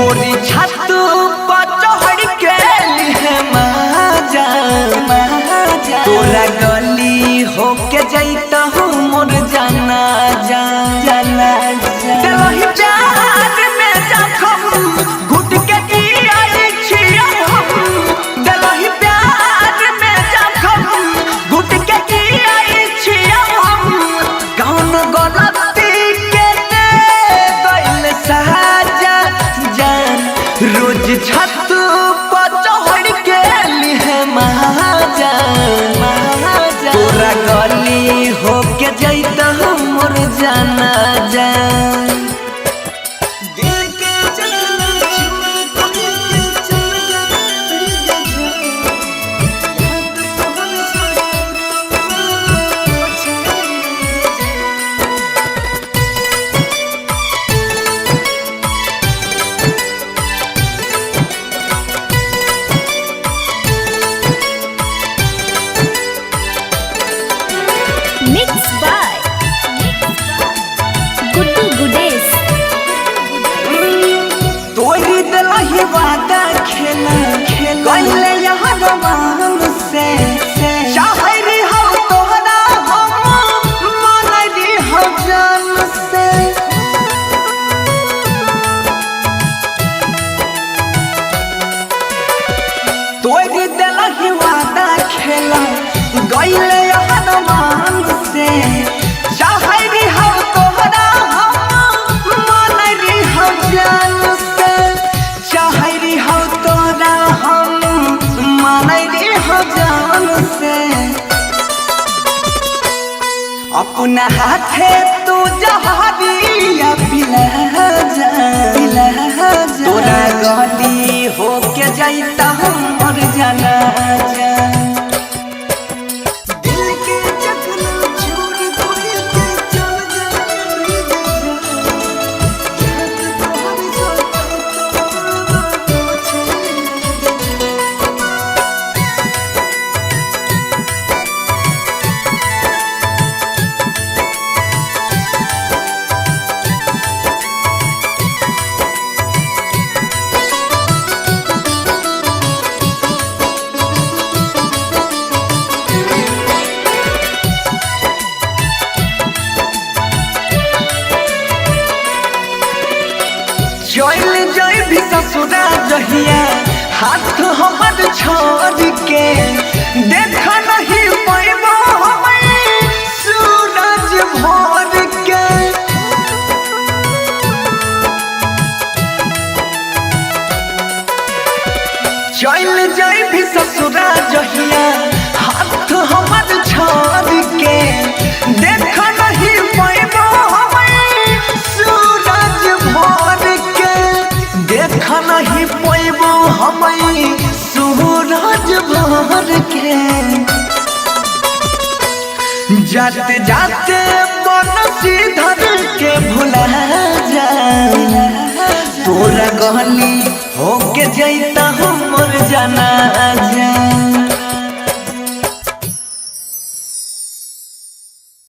गोरी छत पर चढ़ के लिए माजा तोरा गली होके जैता हूँ मोर जाना जा जाना दिलहि प्यार में जखम घुट के आई छिया हम दिलहि प्यार में जखम घुट के आई छिया हम कौन गलती के दे गइल सहाजा जान रोज छत पर चढ़ के लिए महाजा तोरा गली होके जैता हम मोर जाना जान Mixed by Guddu Gudes. तोरी दिलहि वादा खेला कइले यहाँ रमान से चाहरी हो तोहरा हम मनरी हो जान से तोरी दिलहि वादा खेला गइले यहाँ रमान से चाहरी हो तोहरा हम मनरी हो जान से चाहरी हो तोरा हम मनरी हो जान से अपना हाथे तू जहरिया पिला जा तोरा गली होके जैता हम मर जाना जा दिल के जखना छोड़ कोई के चल चल जाई भी ससुरा जहिया हाथ हमर छोड़ के देखा नहीं पैबो हमें सूरज भोर के चल जाई भी ससुरा जहिया हाथ हमर छोड़ के देखा नहीं पैबो हमें सूरज भोर के देखा नहीं पैबो हमें सूरज भोर के जाते जाते बनसी धर के भुला जा तोरा गली होके जैता